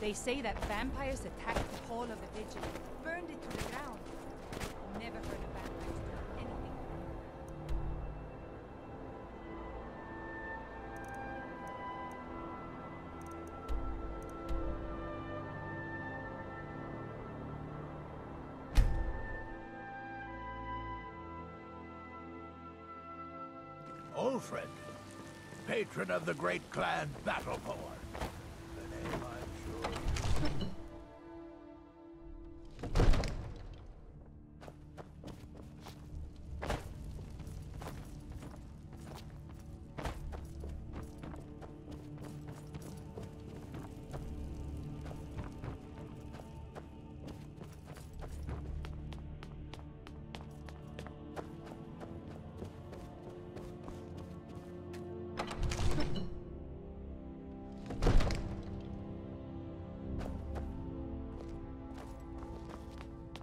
They say that vampires attacked the hall of the Vigil, burned it to the ground. Never heard of vampires doing anything. Old friend, patron of the great clan Battleborn. The name I'm sure.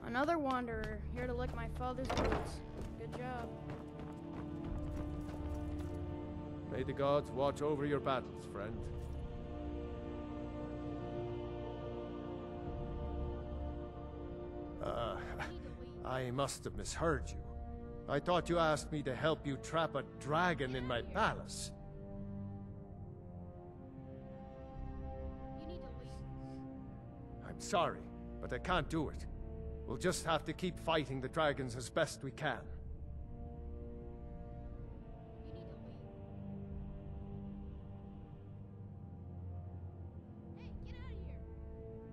Another wanderer, here to lick my father's boots. Good job. May the gods watch over your battles, friend. I must have misheard you. I thought you asked me to help you trap a dragon in my palace. I'm sorry, but I can't do it. We'll just have to keep fighting the dragons as best we can.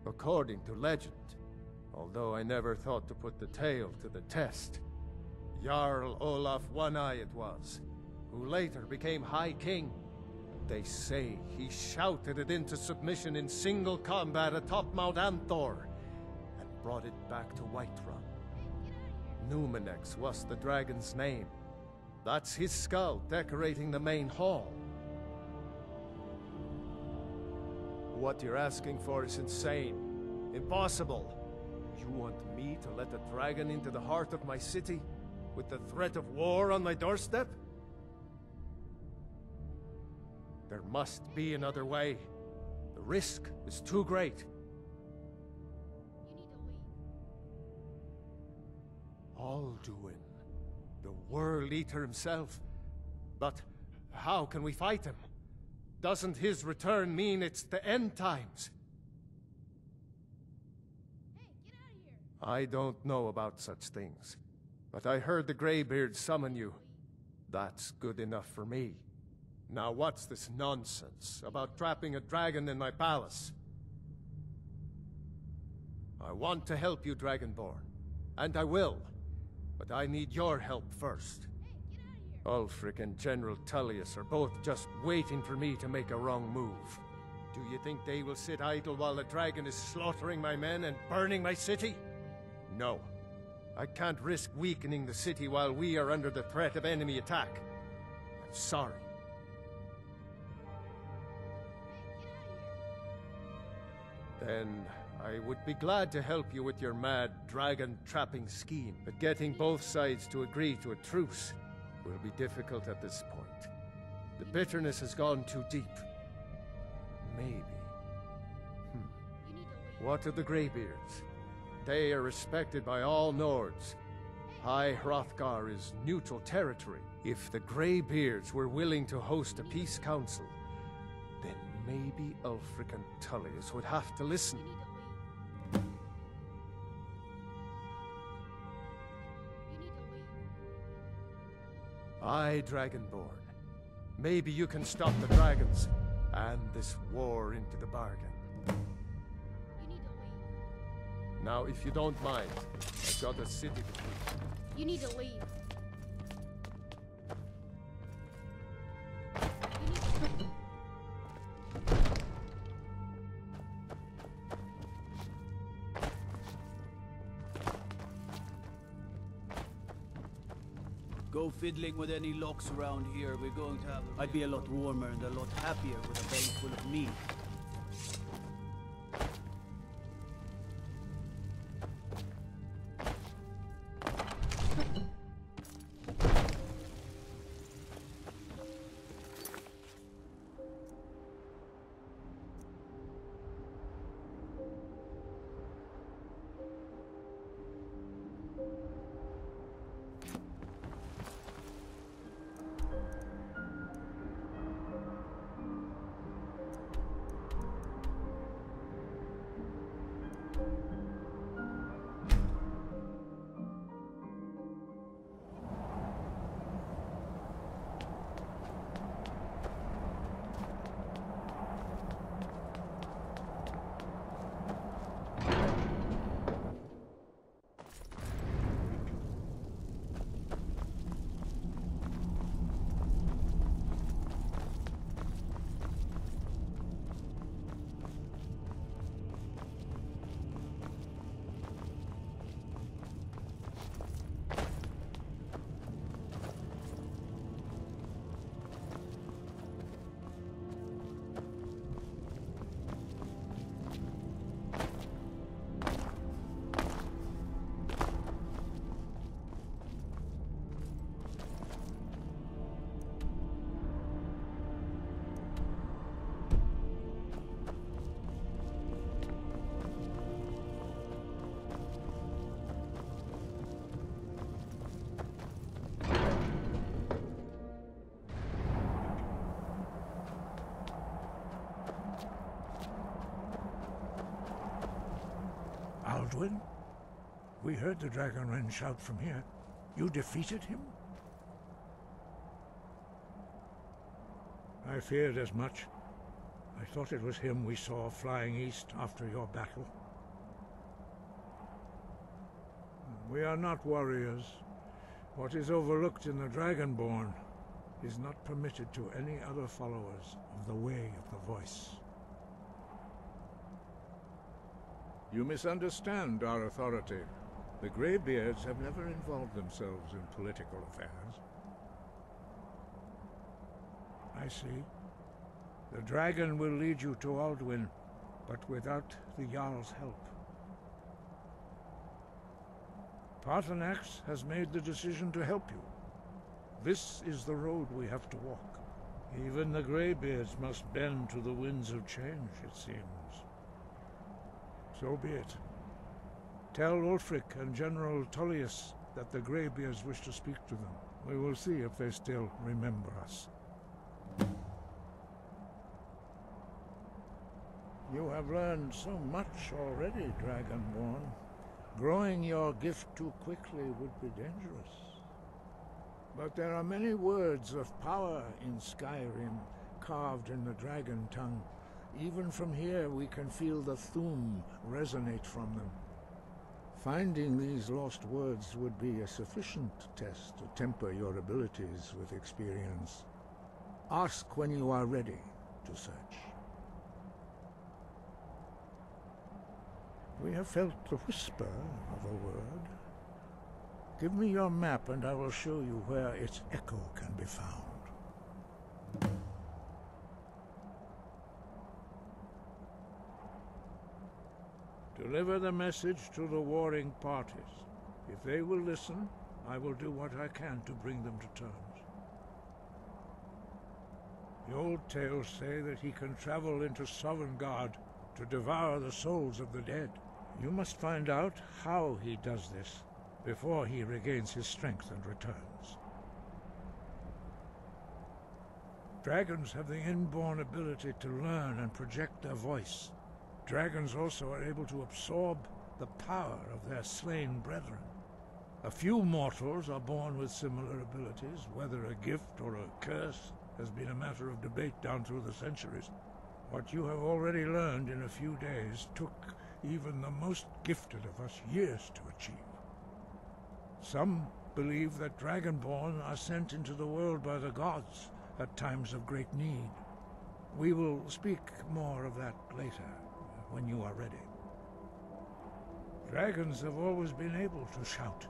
According to legend, although I never thought to put the tale to the test, Jarl Olaf One-Eye it was, who later became High King. They say he shouted it into submission in single combat atop Mount Anthor, brought it back to Whiterun. Numenex was the dragon's name. That's his skull decorating the main hall. What you're asking for is insane. Impossible. You want me to let a dragon into the heart of my city, with the threat of war on my doorstep? There must be another way. The risk is too great. Alduin, the World Eater himself. But how can we fight him? Doesn't his return mean it's the end times? Hey, get out of here! I don't know about such things, but I heard the Greybeard summon you. That's good enough for me. Now what's this nonsense about trapping a dragon in my palace? I want to help you, Dragonborn, and I will. But I need your help first. Hey, get out of here! Ulfric and General Tullius are both just waiting for me to make a wrong move. Do you think they will sit idle while the dragon is slaughtering my men and burning my city? No. I can't risk weakening the city while we are under the threat of enemy attack. I'm sorry. Then I would be glad to help you with your mad dragon-trapping scheme, but getting both sides to agree to a truce will be difficult at this point. The bitterness has gone too deep. Maybe. What of the Greybeards? They are respected by all Nords. High Hrothgar is neutral territory. If the Greybeards were willing to host a peace council, then maybe Ulfric and Tullius would have to listen. Aye, Dragonborn. Maybe you can stop the dragons, and this war into the bargain. Now, if you don't mind, I've got a city between. You need to leave. Go fiddling with any locks around here. We're going to have... I'd be a lot warmer and a lot happier with a belly full of meat. Aldwin? We heard the Dragonren shout from here. You defeated him? I feared as much. I thought it was him we saw flying east after your battle. We are not warriors. What is overlooked in the Dragonborn is not permitted to any other followers of the Way of the Voice. You misunderstand our authority. The Greybeards have never involved themselves in political affairs. I see. The dragon will lead you to Aldwin, but without the Jarl's help. Paarthurnax has made the decision to help you. This is the road we have to walk. Even the Greybeards must bend to the winds of change, it seems. So be it. Tell Ulfric and General Tullius that the Greybeards wish to speak to them. We will see if they still remember us. You have learned so much already, Dragonborn. Growing your gift too quickly would be dangerous. But there are many words of power in Skyrim, carved in the dragon tongue. Even from here we can feel the Thu'um resonate from them. Finding these lost words would be a sufficient test to temper your abilities with experience. Ask when you are ready to search. We have felt the whisper of a word. Give me your map and I will show you where its echo can be found. Deliver the message to the warring parties. If they will listen, I will do what I can to bring them to terms. The old tales say that he can travel into Sovngarde to devour the souls of the dead. You must find out how he does this before he regains his strength and returns. Dragons have the inborn ability to learn and project their voice. Dragons also are able to absorb the power of their slain brethren. A few mortals are born with similar abilities. Whether a gift or a curse has been a matter of debate down through the centuries. What you have already learned in a few days took even the most gifted of us years to achieve. Some believe that Dragonborn are sent into the world by the gods at times of great need. We will speak more of that later, when you are ready. Dragons have always been able to shout.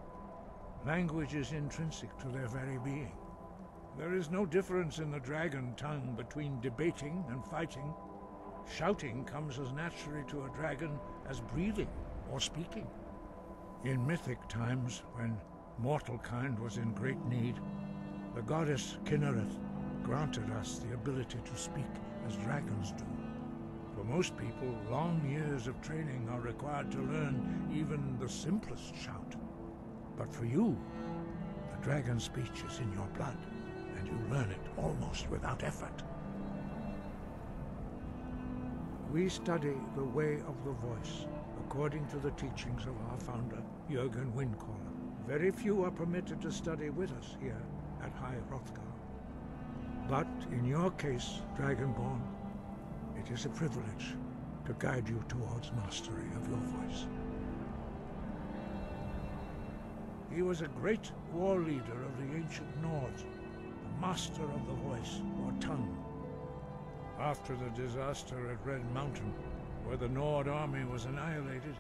Language is intrinsic to their very being. There is no difference in the dragon tongue between debating and fighting. Shouting comes as naturally to a dragon as breathing or speaking. In mythic times, when mortal kind was in great need, the goddess Kinnereth granted us the ability to speak as dragons do. For most people, long years of training are required to learn even the simplest shout. But for you, the dragon speech is in your blood, and you learn it almost without effort. We study the way of the voice, according to the teachings of our founder, Jürgen Windcaller. Very few are permitted to study with us here at High Hrothgar. But in your case, Dragonborn, it is a privilege to guide you towards mastery of your voice. He was a great war leader of the ancient Nords, a master of the voice, or tongue. After the disaster at Red Mountain, where the Nord army was annihilated,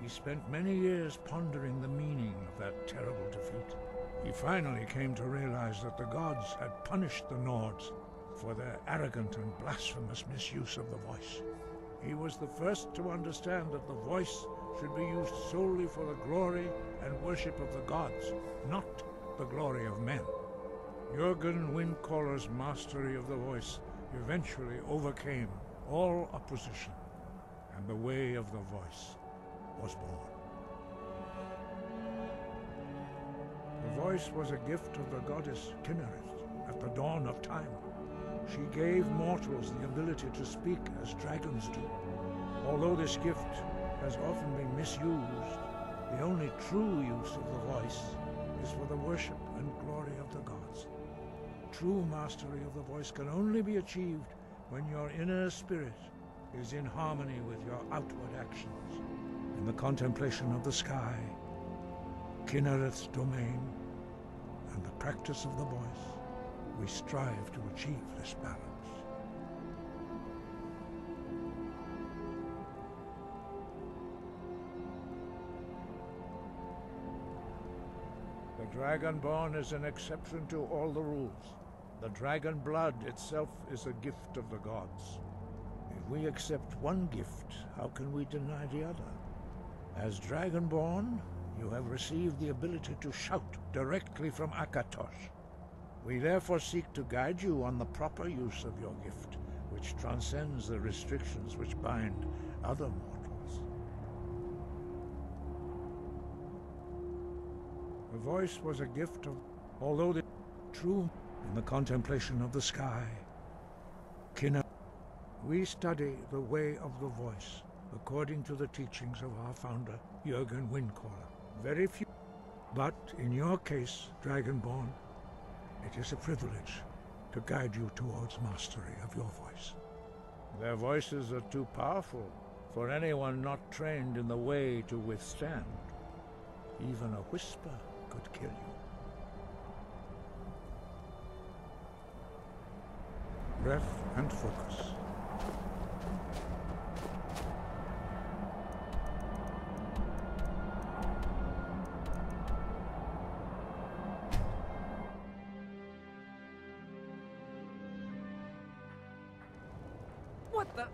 he spent many years pondering the meaning of that terrible defeat. He finally came to realize that the gods had punished the Nords for their arrogant and blasphemous misuse of the voice. He was the first to understand that the voice should be used solely for the glory and worship of the gods, not the glory of men. Jürgen Windcaller's mastery of the voice eventually overcame all opposition, and the way of the voice was born. The voice was a gift of the goddess Kinnereth at the dawn of time. She gave mortals the ability to speak as dragons do. Although this gift has often been misused, the only true use of the voice is for the worship and glory of the gods. True mastery of the voice can only be achieved when your inner spirit is in harmony with your outward actions. In the contemplation of the sky, Kinnereth's domain, and the practice of the voice, we strive to achieve this balance. The Dragonborn is an exception to all the rules. The dragon blood itself is a gift of the gods. If we accept one gift, how can we deny the other? As Dragonborn, you have received the ability to shout directly from Akatosh. We therefore seek to guide you on the proper use of your gift, which transcends the restrictions which bind other mortals. The voice was a gift of, although the true in the contemplation of the sky. We study the way of the voice, according to the teachings of our founder, Jürgen Windcaller. Very few, but in your case, Dragonborn, it is a privilege to guide you towards mastery of your voice. Their voices are too powerful for anyone not trained in the way to withstand. Even a whisper could kill you. Breath and focus. What the?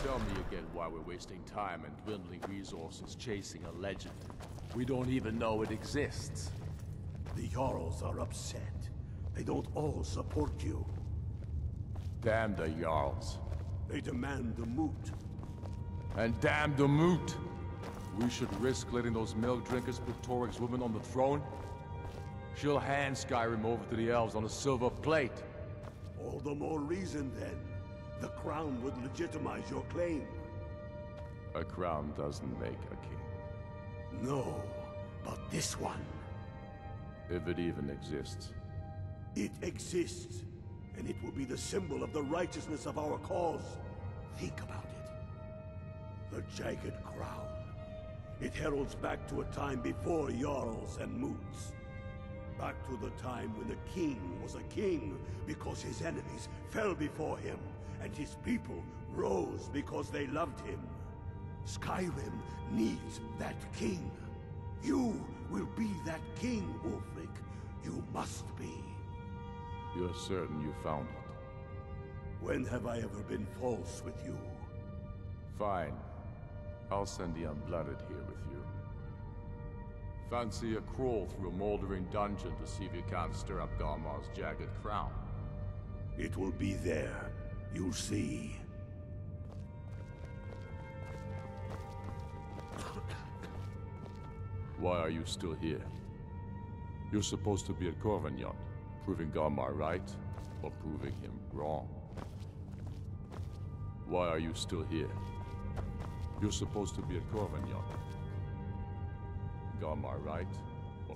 Tell me again why we're wasting time and dwindling resources chasing a legend. We don't even know it exists. The Jarls are upset. They don't all support you. Damn the Jarls. They demand the moot. And damn the moot! We should risk letting those milk drinkers put Toryg's woman on the throne? She'll hand Skyrim over to the elves on a silver plate. All the more reason, then. The crown would legitimize your claim. A crown doesn't make a king. No, but this one. If it even exists. It exists, and it will be the symbol of the righteousness of our cause. Think about it. The Jagged Crown. It heralds back to a time before Jarls and Moots. Back to the time when the king was a king because his enemies fell before him, and his people rose because they loved him. Skyrim needs that king. You will be that king, Ulfric. You must be. You're certain you found it? When have I ever been false with you? Fine. I'll send the Unblooded here with you. Fancy a crawl through a moldering dungeon to see if you can't stir up Garmar's Jagged Crown. It will be there. You'll see. Why are you still here? You're supposed to be at Corvinyon, proving Garmar right, or proving him wrong. Why are you still here? You're supposed to be at Corvinyon. Garmar right, or...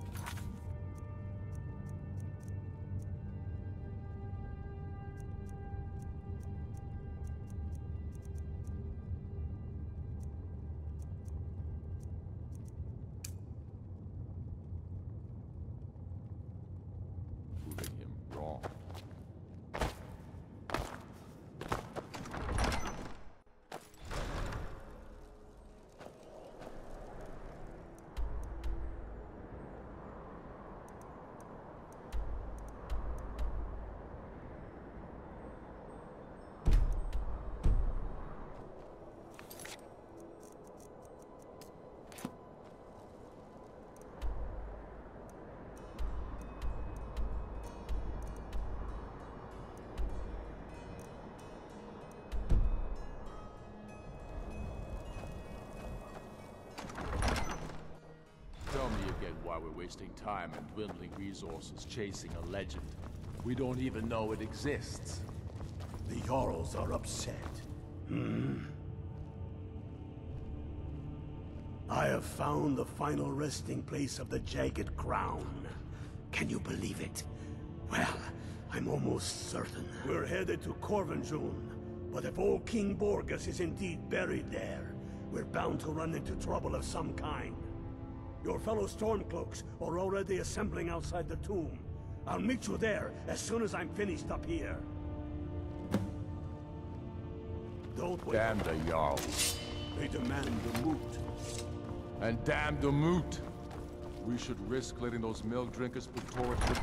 proving him wrong. why we're wasting time and dwindling resources chasing a legend. We don't even know it exists. The Jarls are upset. I have found the final resting place of the Jagged Crown. Can you believe it? Well, I'm almost certain. We're headed to Corvinjun, but if old King Borgus is indeed buried there, we're bound to run into trouble of some kind. Your fellow Stormcloaks are already assembling outside the tomb. I'll meet you there as soon as I'm finished up here. Don't wait. Damn the Jarls. They demand the moot. And damn the moot! We should risk letting those milk drinkers put Torek with...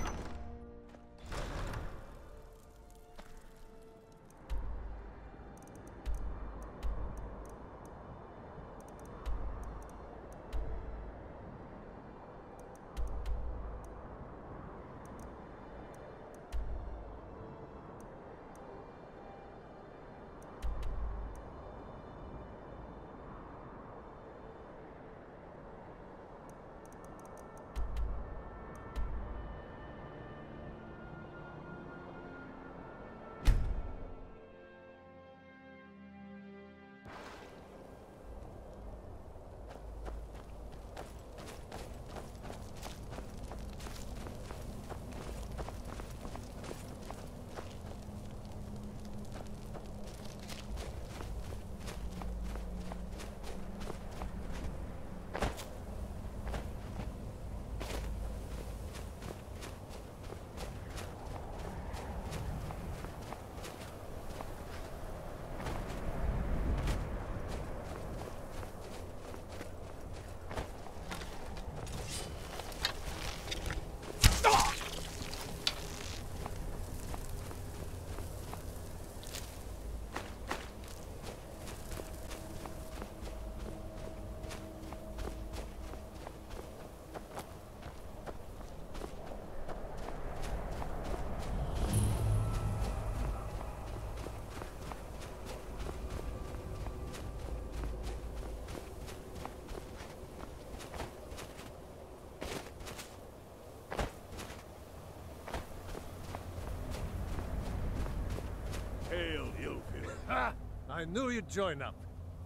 Hail, Ilfil. Ha! I knew you'd join up.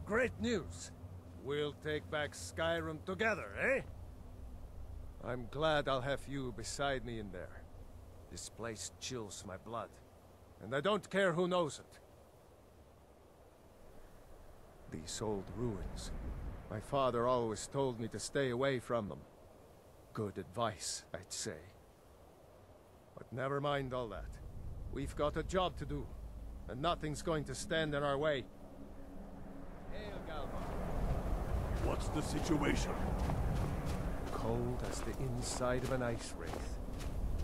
Great news. We'll take back Skyrim together, eh? I'm glad I'll have you beside me in there. This place chills my blood. And I don't care who knows it. These old ruins. My father always told me to stay away from them. Good advice, I'd say. But never mind all that. We've got a job to do. And nothing's going to stand in our way. Hail, Galva. What's the situation? Cold as the inside of an ice wraith.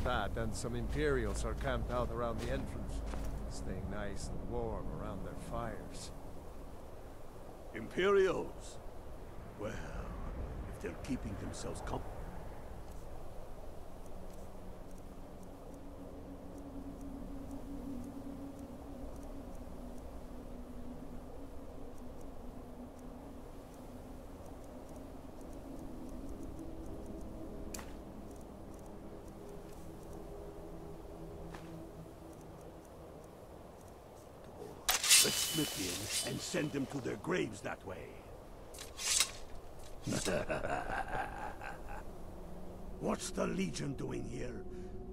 That and some Imperials are camped out around the entrance, staying nice and warm around their fires. Imperials? Well, if they're keeping themselves company. Let's slip in and send them to their graves that way. What's the Legion doing here?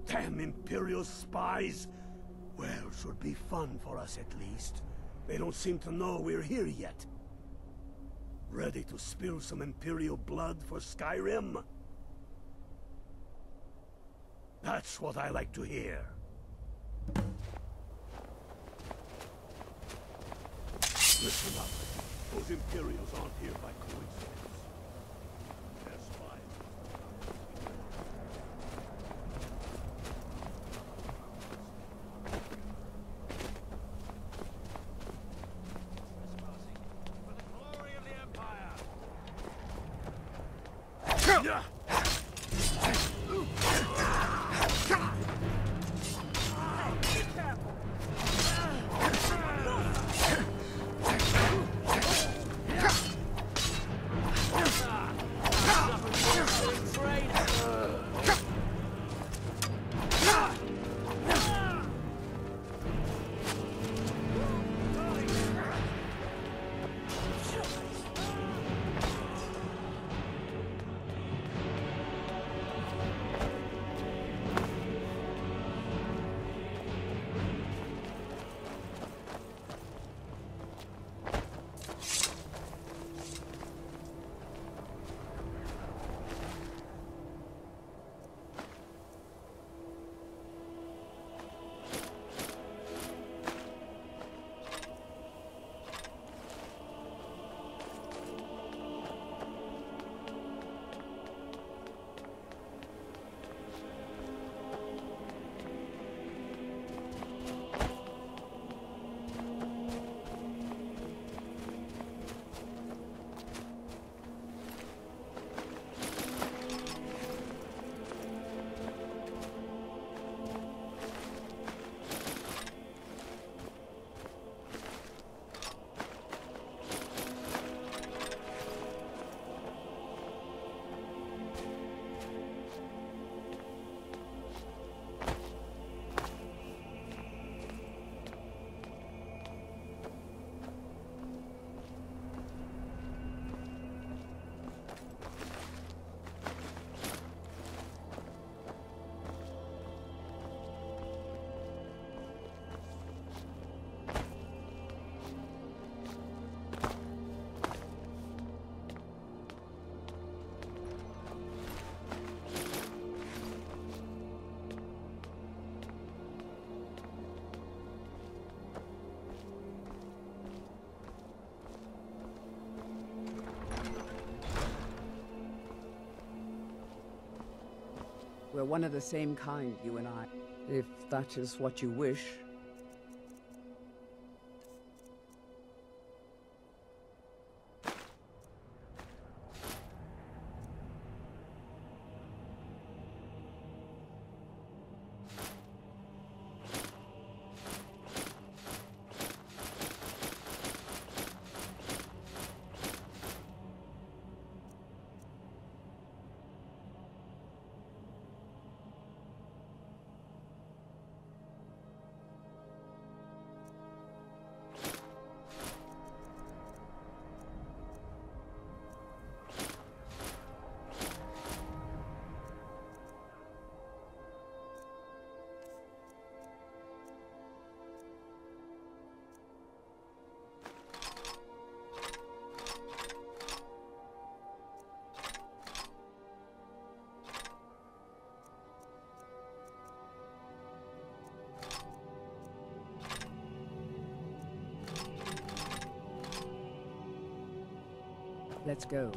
Damn Imperial spies! Well, should be fun for us at least. They don't seem to know we're here yet. Ready to spill some Imperial blood for Skyrim? That's what I like to hear. Listen up. Those Imperials aren't here by coincidence. They're spies. For the glory of the Empire! We're one of the same kind, you and I. If that is what you wish. Let's go.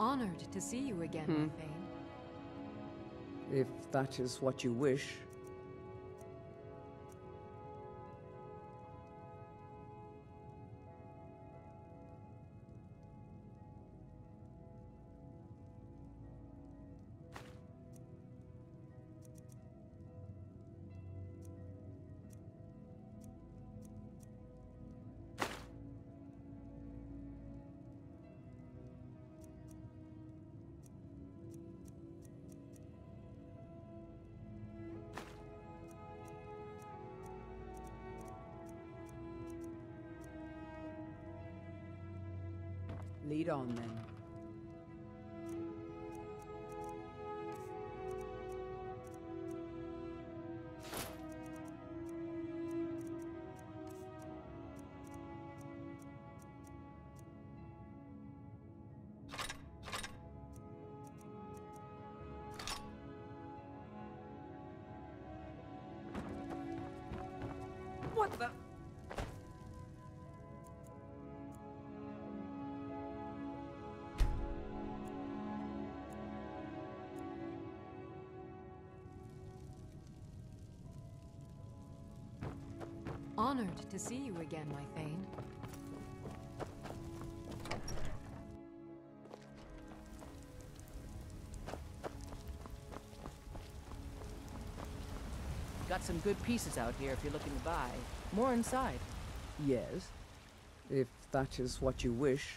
Honored to see you again, my Thane. If that is what you wish. Lead on, then. What the? Honored to see you again, my Thane. Got some good pieces out here if you're looking to buy. More inside. Yes, if that is what you wish.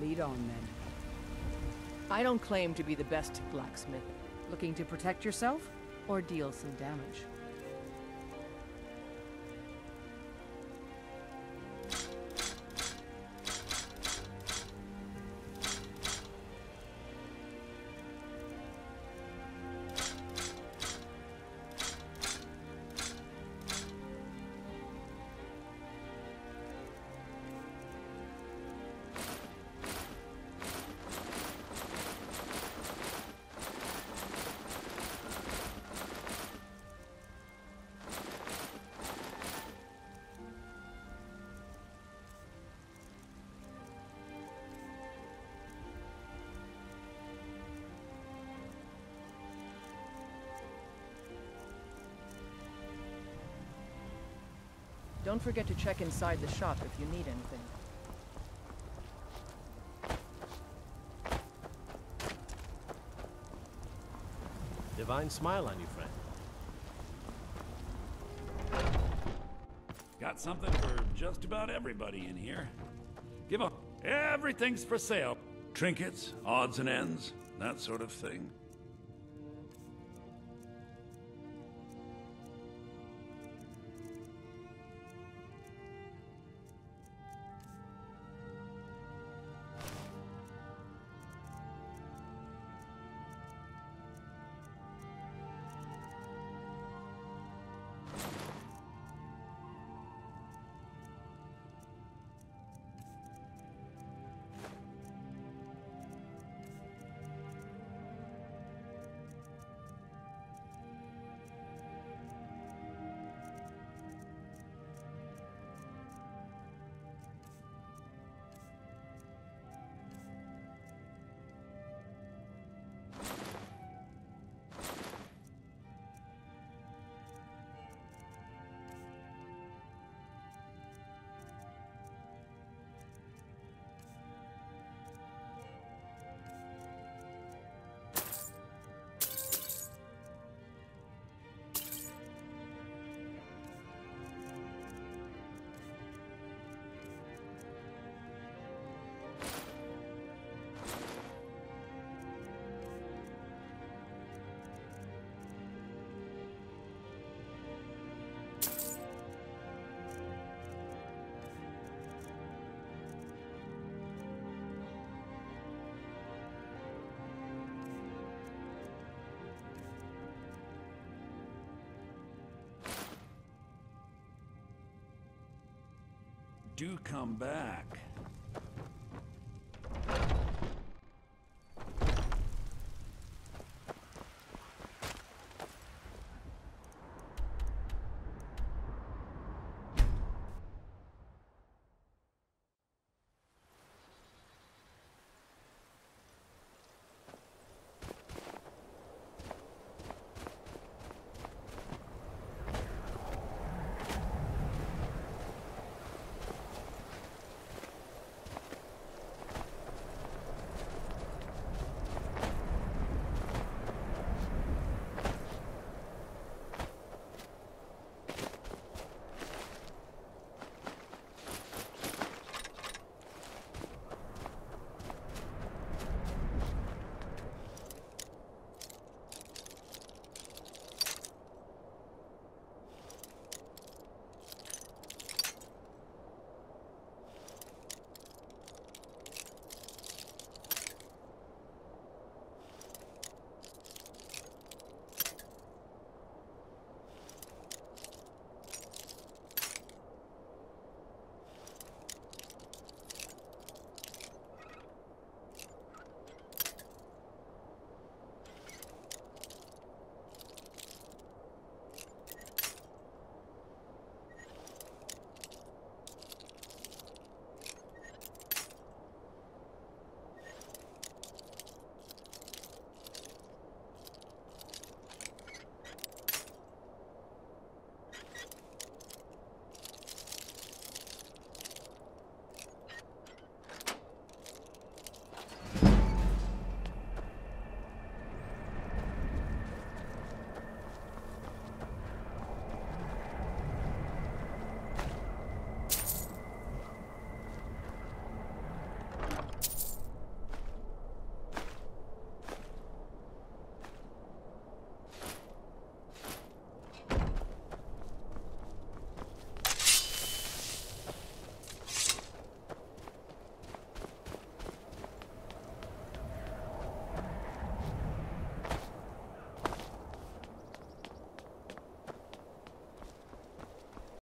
Lead on, then. I don't claim to be the best blacksmith. Looking to protect yourself or deal some damage? Don't forget to check inside the shop if you need anything. Divine smile on you, friend. Got something for just about everybody in here. Give up. Everything's for sale. Trinkets, odds and ends, that sort of thing. Do come back.